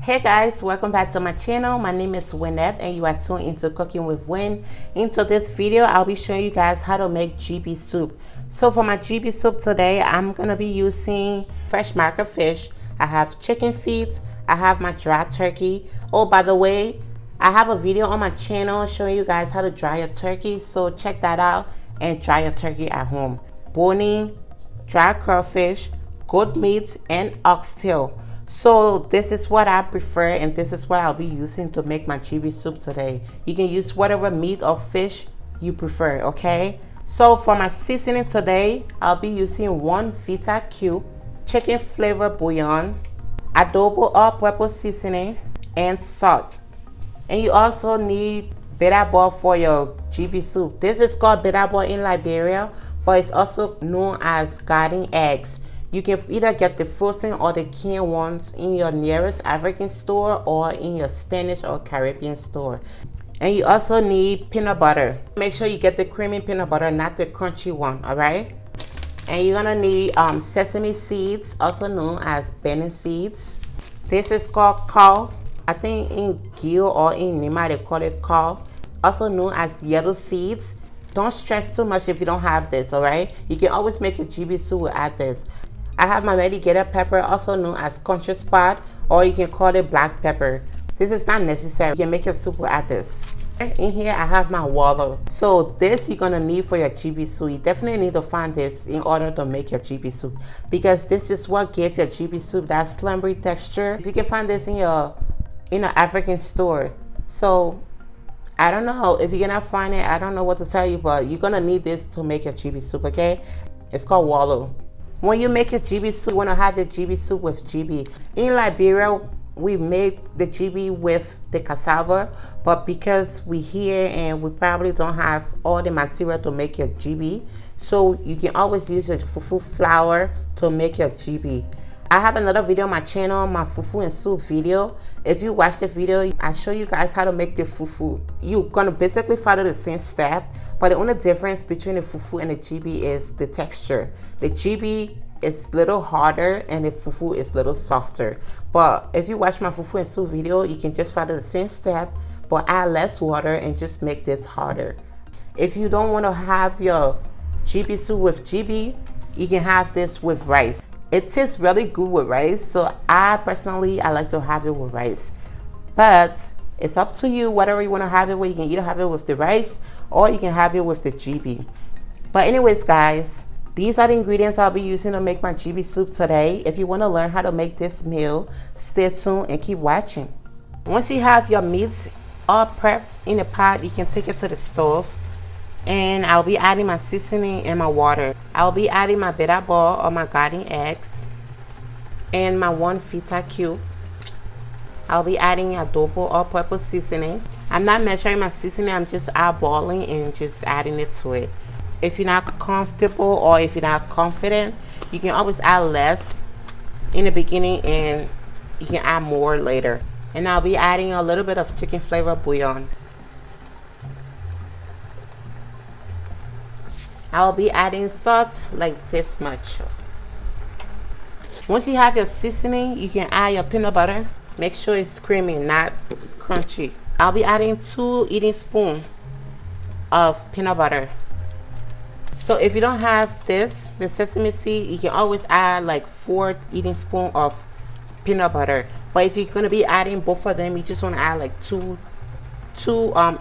Hey guys, welcome back to my channel. My name is Winnette and you are tuned into Cooking with Winn. Into this video, I'll be showing you guys how to make GB soup. So for my GB soup today, I'm going to be using fresh market fish. I have chicken feet. I have my dry turkey. Oh, by the way, I have a video on my channel showing you guys how to dry your turkey. So check that out and dry your turkey at home. Bone, dry crawfish, goat meat, and oxtail. So this is what I prefer and this is what I'll be using to make my GB soup today. You can use whatever meat or fish you prefer, okay? So for my seasoning today, I'll be using 1 Vita cube, chicken flavor bouillon, adobo all-purpose seasoning, and salt. And you also need bitterball for your GB soup. This is called bitterball in Liberia, but it's also known as garden eggs. You can either get the frozen or the canned ones in your nearest African store or in your Spanish or Caribbean store. And you also need peanut butter. Make sure you get the creamy peanut butter, not the crunchy one, all right? And you're gonna need sesame seeds, also known as Benin seeds. This is called caul. I think in Gil or in Nima they call it caul, also known as yellow seeds. Don't stress too much if you don't have this, all right? You can always make your GB soup without this. I have my melegueta pepper, also known as country spot, or you can call it black pepper. This is not necessary. You can make your soup without this. In here, I have my worlor. So this you're gonna need for your GB soup. You definitely need to find this in order to make your GB soup, because this is what gives your GB soup that slumbery texture. You can find this in an African store. So I don't know if you're gonna find it. I don't know what to tell you, but you're gonna need this to make your GB soup, okay? It's called worlor. When you make your GB soup, you want to have your GB soup with GB. In Liberia, we make the GB with the cassava, but because we here and we probably don't have all the material to make your GB, so you can always use your fufu flour to make your GB. I have another video on my channel, my fufu and soup video. If you watch the video, I show you guys how to make the fufu. You're gonna basically follow the same step, but the only difference between the fufu and the GB is the texture. The GB is a little harder and the fufu is a little softer. But if you watch my fufu and soup video, you can just follow the same step, but add less water and just make this harder. If you don't want to have your GB soup with GB, you can have this with rice. It tastes really good with rice, so I personally like to have it with rice. But it's up to you, whatever you want to have it with. You can either have it with the rice or you can have it with the GB. But anyways guys, these are the ingredients I'll be using to make my GB soup today. If you want to learn how to make this meal, stay tuned and keep watching. Once you have your meat all prepped in a pot, you can take it to the stove. And I'll be adding my seasoning and my water. I'll be adding my bitterball or my garden eggs and my 1 Vita cube. I'll be adding adobo all-purpose seasoning. I'm not measuring my seasoning, I'm just eyeballing and just adding it to it. If you're not comfortable or if you're not confident, you can always add less in the beginning and you can add more later. And I'll be adding a little bit of chicken flavor bouillon. I'll be adding salt like this much. Once you have your seasoning, you can add your peanut butter. Make sure it's creamy, not crunchy. I'll be adding 2 eating spoons of peanut butter. So if you don't have this, the sesame seed, you can always add like 4 eating spoons of peanut butter. But if you're gonna be adding both of them, you just wanna add like two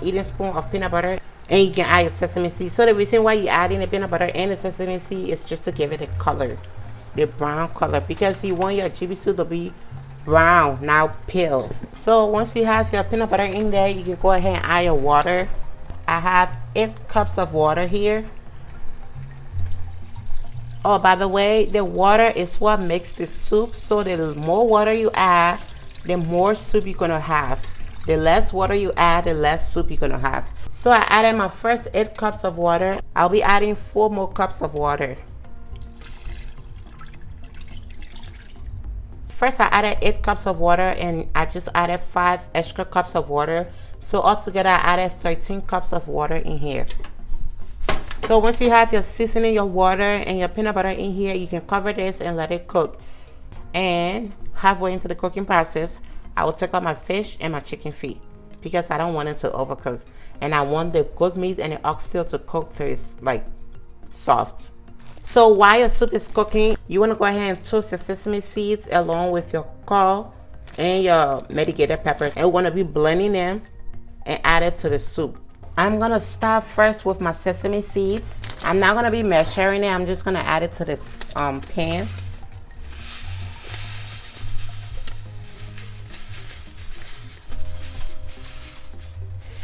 eating spoons of peanut butter. And you can add your sesame seed. So the reason why you're adding the peanut butter and the sesame seed is just to give it a color, the brown color, because you want your GB soup to be brown, not pale. So once you have your peanut butter in there, you can go ahead and add your water. I have 8 cups of water here. Oh, by the way, the water is what makes the soup. So the more water you add, the more soup you're gonna have. The less water you add, the less soup you're gonna have. So I added my first 8 cups of water. I'll be adding 4 more cups of water. First I added 8 cups of water and I just added 5 extra cups of water. So altogether I added 13 cups of water in here. So once you have your seasoning, your water, and your peanut butter in here, you can cover this and let it cook. And halfway into the cooking process, I will take out my fish and my chicken feet because I don't want it to overcook. And I want the goat meat and the oxtail to cook till it's like soft. So while your soup is cooking, you want to go ahead and toast your sesame seeds along with your caul and your melegueta peppers. And we're going to be blending them and add it to the soup. I'm going to start first with my sesame seeds. I'm not going to be measuring it. I'm just going to add it to the pan.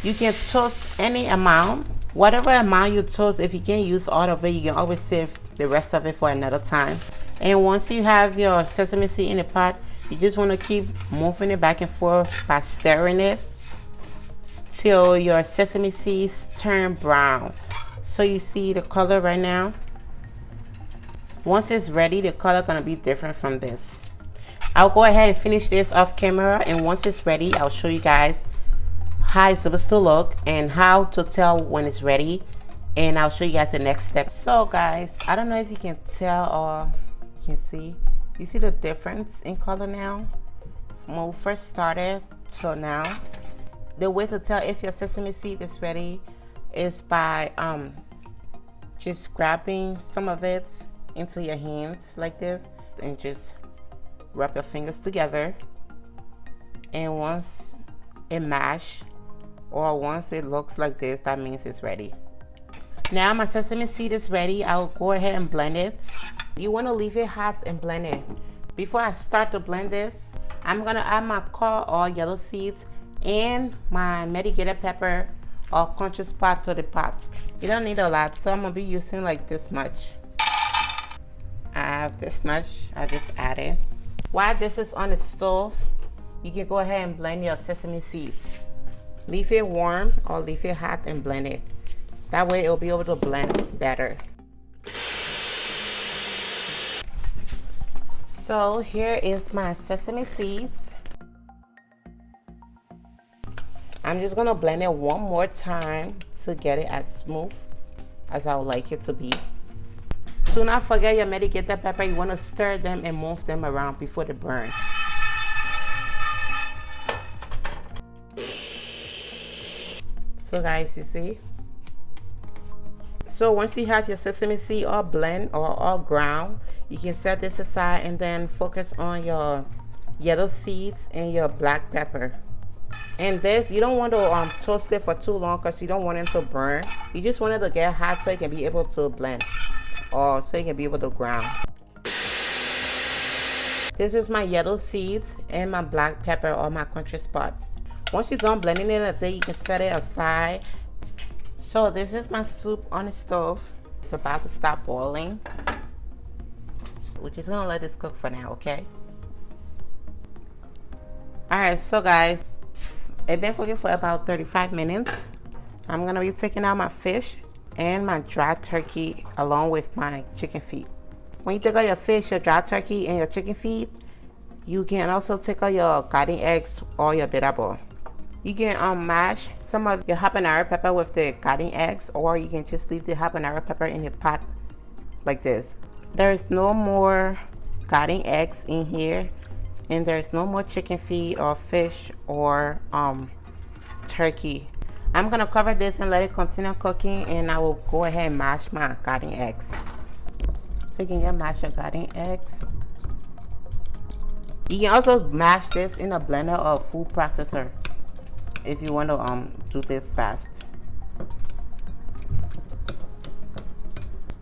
You can toast any amount. Whatever amount you toast, if you can't use all of it, you can always save the rest of it for another time. And once you have your sesame seed in the pot, you just want to keep moving it back and forth by stirring it till your sesame seeds turn brown. So you see the color right now. Once it's ready, the color gonna be different from this. I'll go ahead and finish this off camera, and once it's ready, I'll show you guys how it's supposed to look and how to tell when it's ready, and I'll show you guys the next step. So guys, I don't know if you can tell or you can see. You see the difference in color now from when we first started till now? The way to tell if your sesame seed is ready is by just grabbing some of it into your hands like this and just rub your fingers together, and once it mash or once it looks like this, that means it's ready. Now my sesame seed is ready. I'll go ahead and blend it. You want to leave it hot and blend it. Before I start to blend this, I'm gonna add my caul or yellow seeds and my melegueta pepper or country spot to the pot. You don't need a lot, so I'm gonna be using like this much. I have this much, I just add it. While this is on the stove, you can go ahead and blend your sesame seeds. Leave it warm or leave it hot and blend it. That way it'll be able to blend better. So here is my sesame seeds. I'm just gonna blend it one more time to get it as smooth as I would like it to be. Do not forget your melegueta pepper. You wanna stir them and move them around before they burn. So guys, you see? So once you have your sesame seed all blend or all ground, you can set this aside and then focus on your yellow seeds and your black pepper. And this, you don't want to toast it for too long because you don't want it to burn. You just want it to get hot so you can be able to blend or so you can be able to ground. This is my yellow seeds and my black pepper or my country spot. Once you're done blending it, you can set it aside. So this is my soup on the stove. It's about to stop boiling. We're just gonna let this cook for now, okay? Alright, so guys, it's been cooking for about 35 minutes. I'm gonna be taking out my fish and my dry turkey along with my chicken feet. When you take out your fish, your dry turkey, and your chicken feet, you can also take out your garden eggs or your bitterball. You can mash some of your habanero pepper with the garden eggs, or you can just leave the habanero pepper in the pot like this. There's no more garden eggs in here, and there's no more chicken feet or fish or turkey. I'm gonna cover this and let it continue cooking, and I will go ahead and mash my garden eggs. So you can just mash your garden eggs. You can also mash this in a blender or food processor if you want to do this fast.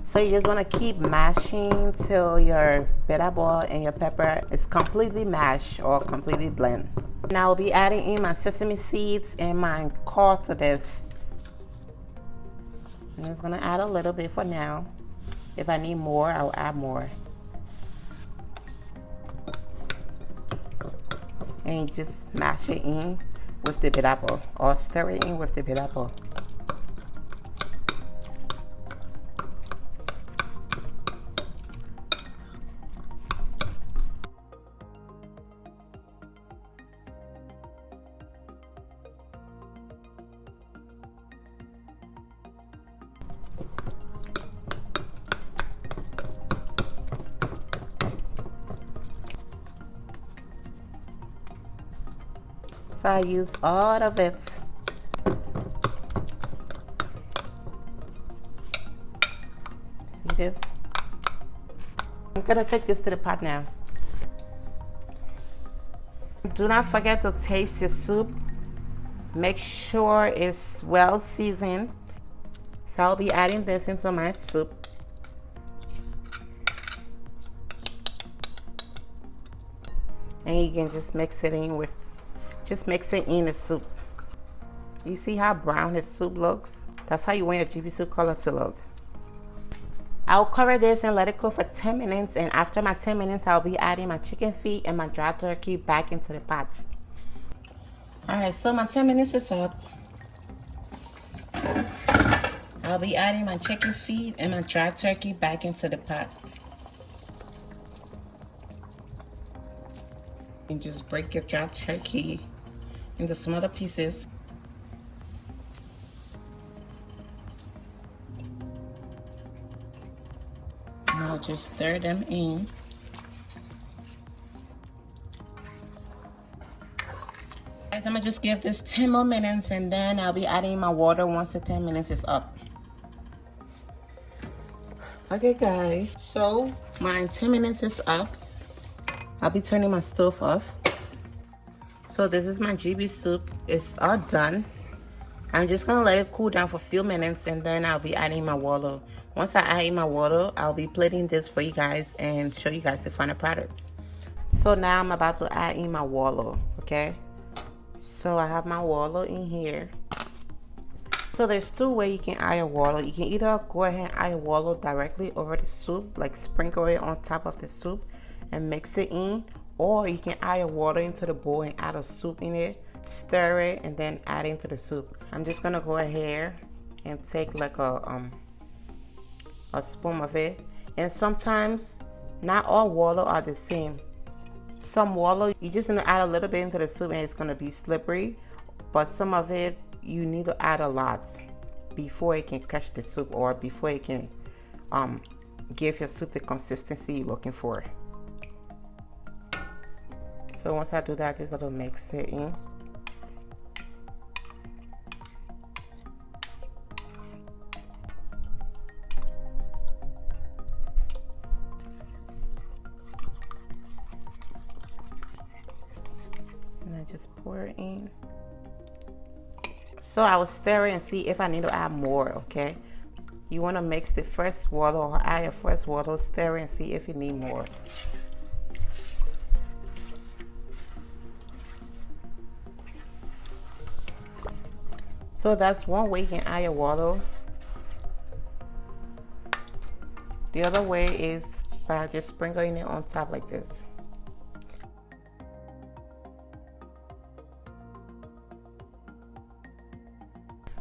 So you just want to keep mashing till your bitterball and your pepper is completely mashed or completely blend. And I'll be adding in my sesame seeds and my caul to this. I'm just gonna add a little bit for now. If I need more, I'll add more. And just mash it in with the bitterball or stir it in with the bitterball. So I use all of it. See this? I'm gonna take this to the pot now. Do not forget to taste the soup. Make sure it's well seasoned. So I'll be adding this into my soup. And you can just mix it in with, just mix it in the soup. You see how brown the soup looks? That's how you want your GB soup color to look. I'll cover this and let it cook for 10 minutes. And after my 10 minutes, I'll be adding my chicken feet and my dry turkey back into the pot. Alright, so my 10 minutes is up. I'll be adding my chicken feet and my dry turkey back into the pot. And just break your dry turkey into smaller pieces. And I'll just stir them in. Guys, I'm gonna just give this 10 more minutes and then I'll be adding my water once the 10 minutes is up. Okay guys, so my 10 minutes is up. I'll be turning my stove off. So this is my GB soup. It's all done. I'm just gonna let it cool down for a few minutes and then I'll be adding my worlor. Once I add in my worlor, I'll be plating this for you guys and show you guys the final product. So now I'm about to add in my worlor, okay? So I have my worlor in here. So there's two ways you can add your worlor. You can either go ahead and add your worlor directly over the soup, like sprinkle it on top of the soup and mix it in, or you can add your water into the bowl and add a soup in it, stir it, and then add into the soup. I'm just gonna go ahead and take like a spoon of it. And sometimes not all worlor are the same. Some worlor you just need to add a little bit into the soup and it's gonna be slippery, but some of it you need to add a lot before it can catch the soup or before it can give your soup the consistency you're looking for. So once I do that, just let it mix it in. And I just pour it in. So I will stir it and see if I need to add more, okay? You want to mix the first water or add your first water, stir it and see if you need more. So that's one way you can add your water. The other way is by just sprinkling it on top like this.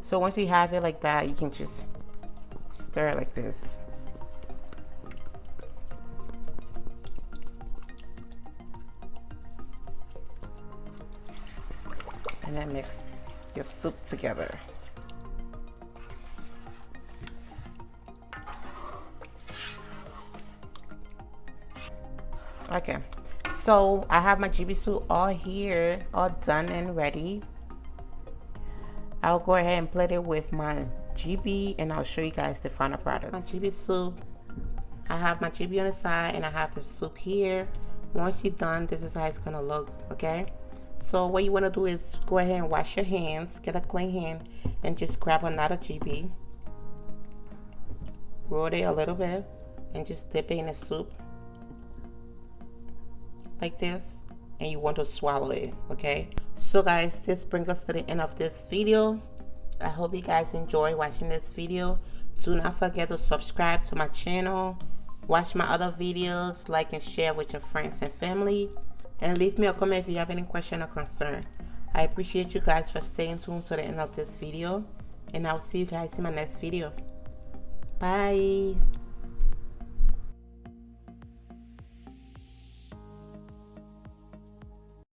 So once you have it like that, you can just stir it like this. And then mix your soup together. Okay, so I have my GB soup all here, all done and ready. I'll go ahead and plate it with my GB and I'll show you guys the final product. My GB soup. I have my GB on the side and I have the soup here. Once you're done, this is how it's gonna look, okay? So what you wanna do is go ahead and wash your hands, get a clean hand, and just grab another GB. Roll it a little bit and just dip it in the soup like this, and you want to swallow it, okay? So guys, this brings us to the end of this video. I hope you guys enjoy watching this video. Do not forget to subscribe to my channel, watch my other videos, like and share with your friends and family, and leave me a comment if you have any question or concern. I appreciate you guys for staying tuned to the end of this video, and I'll see you guys in my next video. Bye.